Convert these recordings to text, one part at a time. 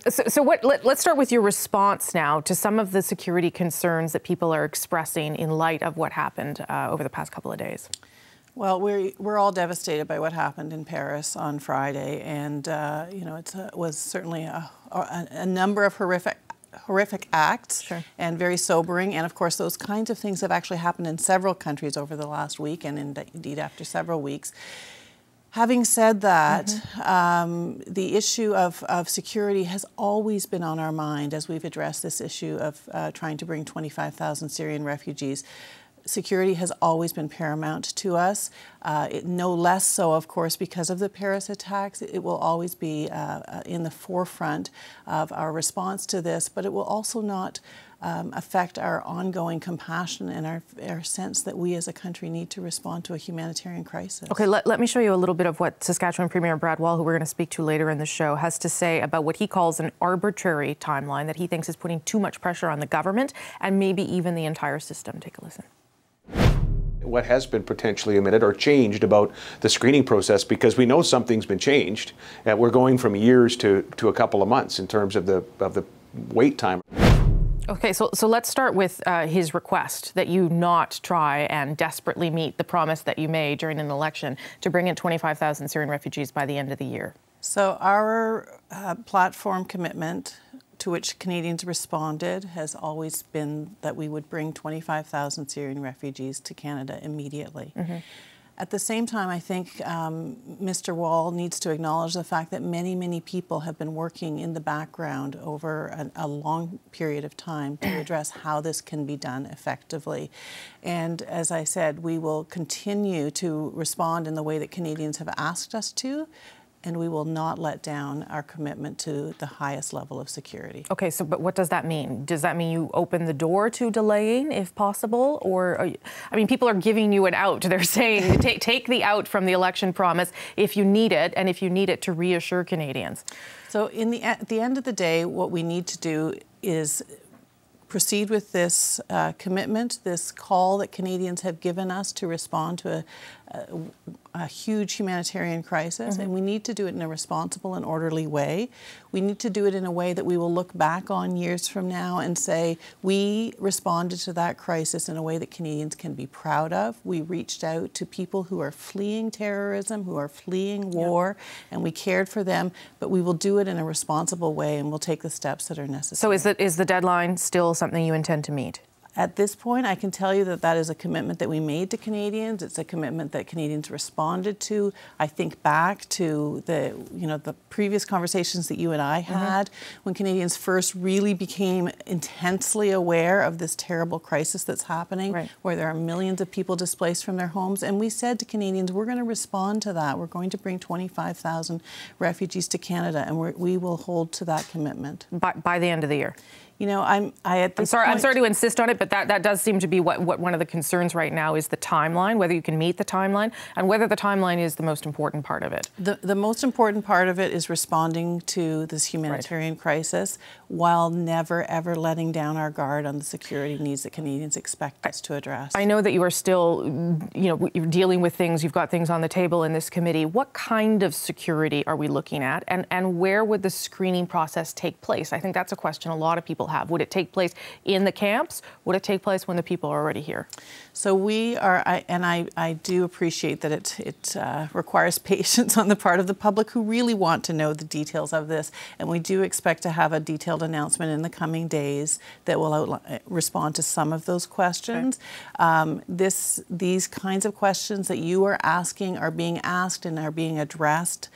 Let's start with your response now to some of the security concerns that people are expressing in light of what happened over the past couple of days. Well, we're all devastated by what happened in Paris on Friday, and you know, it was certainly a number of horrific acts. Sure. And very sobering. And of course, those kinds of things have actually happened in several countries over the last week, and indeed after several weeks. Having said that, the issue of security has always been on our mind as we've addressed this issue of trying to bring 25,000 Syrian refugees. Security has always been paramount to us. No less so, of course, because of the Paris attacks. It will always be in the forefront of our response to this, but it will also not affect our ongoing compassion and our sense that we as a country need to respond to a humanitarian crisis. Okay, let me show you a little bit of what Saskatchewan Premier Brad Wall, who we're going to speak to later in the show, has to say about what he calls an arbitrary timeline that he thinks is putting too much pressure on the government and maybe even the entire system. Take a listen. What has been potentially omitted or changed about the screening process, because we know something's been changed. We're going from years to a couple of months in terms of the wait time. Okay, so let's start with his request that you not try and desperately meet the promise that you made during an election to bring in 25,000 Syrian refugees by the end of the year. So our platform commitment to which Canadians responded has always been that we would bring 25,000 Syrian refugees to Canada immediately. At the same time, I think Mr. Wall needs to acknowledge the fact that many people have been working in the background over a long period of time to address how this can be done effectively. And as I said, we will continue to respond in the way that Canadians have asked us to, and we will not let down our commitment to the highest level of security. Okay, but what does that mean? Does that mean you open the door to delaying if possible? Or, I mean, people are giving you an out. They're saying take the out from the election promise if you need it, and if you need it to reassure Canadians. So at the end of the day, what we need to do is proceed with this commitment, this call that Canadians have given us to respond to a huge humanitarian crisis, and we need to do it in a responsible and orderly way. We need to do it in a way that we will look back on years from now and say, we responded to that crisis in a way that Canadians can be proud of. We reached out to people who are fleeing terrorism, who are fleeing war, and we cared for them, but we will do it in a responsible way, and we'll take the steps that are necessary. So is the deadline still something you intend to meet? At this point, I can tell you that that is a commitment that we made to Canadians. It's a commitment that Canadians responded to. I think back to the previous conversations that you and I had when Canadians first really became intensely aware of this terrible crisis that's happening, where there are millions of people displaced from their homes. And we said to Canadians, we're going to respond to that. We're going to bring 25,000 refugees to Canada, and we will hold to that commitment. By the end of the year? You know, I'm sorry to insist on it, but that does seem to be what one of the concerns right now is the timeline, whether you can meet the timeline, and whether the timeline is the most important part of it. The most important part of it is responding to this humanitarian crisis while never, ever letting down our guard on the security needs that Canadians expect us to address. I know that you are still, you're dealing with things, you've got things on the table in this committee. What kind of security are we looking at, and where would the screening process take place? I think that's a question a lot of people have. Would it take place in the camps? Would it take place when the people are already here? So we are, and I do appreciate that it requires patience on the part of the public who really want to know the details of this, and we do expect to have a detailed announcement in the coming days that will respond to some of those questions. These kinds of questions that you are asking are being asked and are being addressed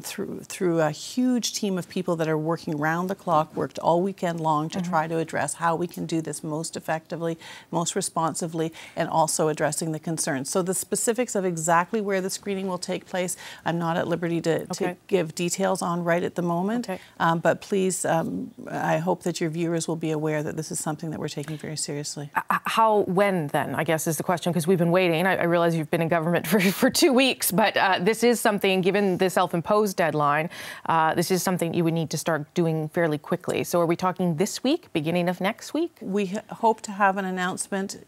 through a huge team of people that are working round the clock, worked all weekend long to try to address how we can do this most effectively, most responsively, and also addressing the concerns. So the specifics of exactly where the screening will take place, I'm not at liberty to give details on right at the moment. But please, I hope that your viewers will be aware that this is something that we're taking very seriously. When then, I guess is the question, because we've been waiting. I realize you've been in government for 2 weeks, but this is something, given the self-imposed deadline, this is something you would need to start doing fairly quickly. So are we talking this week, beginning of next week? We hope to have an announcement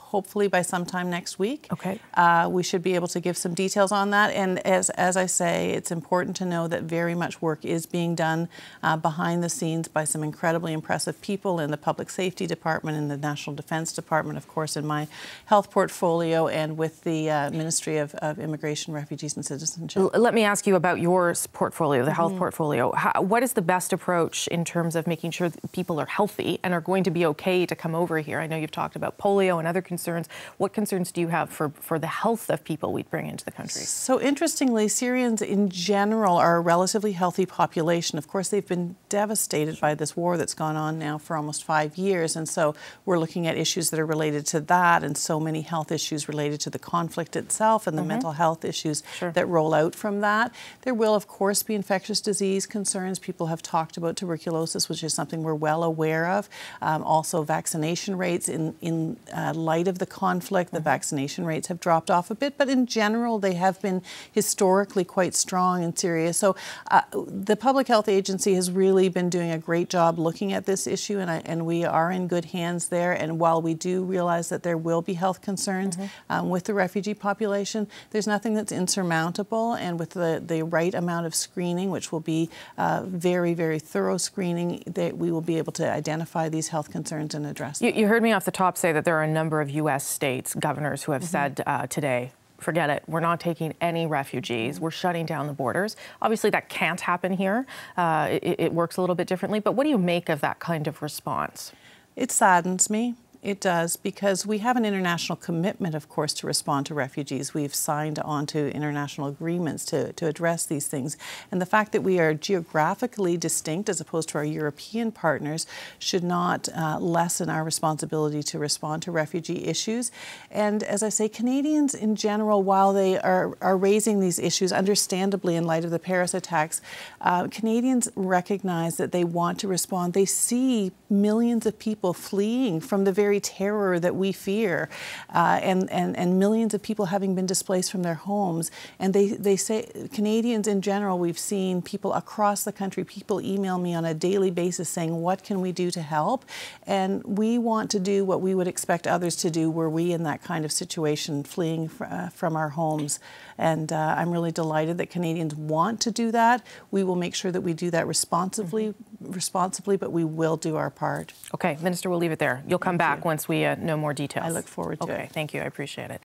hopefully by sometime next week. Okay. We should be able to give some details on that. And as I say, it's important to know that very much work is being done behind the scenes by some incredibly impressive people in the Public Safety Department, in the National Defense Department, of course, in my health portfolio, and with the Ministry of Immigration, Refugees and Citizenship. Let me ask you about your portfolio, the health portfolio. What is the best approach in terms of making sure that people are healthy and are going to be okay to come over here? I know you've talked about polio and other concerns. What concerns do you have for the health of people we'd bring into the country? So interestingly, Syrians in general are a relatively healthy population. Of course, they've been devastated by this war that's gone on now for almost 5 years, and so we're looking at issues that are related to that, and so many health issues related to the conflict itself and the mental health issues that roll out from that. There will, of course, be infectious disease concerns. People have talked about tuberculosis, which is something we're well aware of. Also, vaccination rates in light of the conflict, the vaccination rates have dropped off a bit, but in general, they have been historically quite strong in Syria. So the Public Health Agency has really been doing a great job looking at this issue, and we are in good hands there. And while we do realize that there will be health concerns with the refugee population, there's nothing that's insurmountable. And with the right amount of screening, which will be very, very thorough screening, that we will be able to identify these health concerns and address them. You heard me off the top say that there are a number of U.S. states, governors, who have said today, forget it, we're not taking any refugees, we're shutting down the borders. Obviously, that can't happen here. It works a little bit differently, but what do you make of that kind of response? It saddens me. It does, because we have an international commitment, of course, to respond to refugees. We've signed on to international agreements to address these things. And the fact that we are geographically distinct as opposed to our European partners should not lessen our responsibility to respond to refugee issues. And as I say, Canadians in general, while they are raising these issues, understandably in light of the Paris attacks, Canadians recognize that they want to respond. They see millions of people fleeing from the very terror that we fear, and millions of people having been displaced from their homes. And they say, Canadians in general, we've seen people across the country, people email me on a daily basis saying, what can we do to help? And we want to do what we would expect others to do were we in that kind of situation, fleeing from our homes. And I'm really delighted that Canadians want to do that. We will make sure that we do that responsibly, but we will do our part. Okay, Minister, we'll leave it there. You'll come back once we know more details. I look forward to it. Okay, thank you. I appreciate it.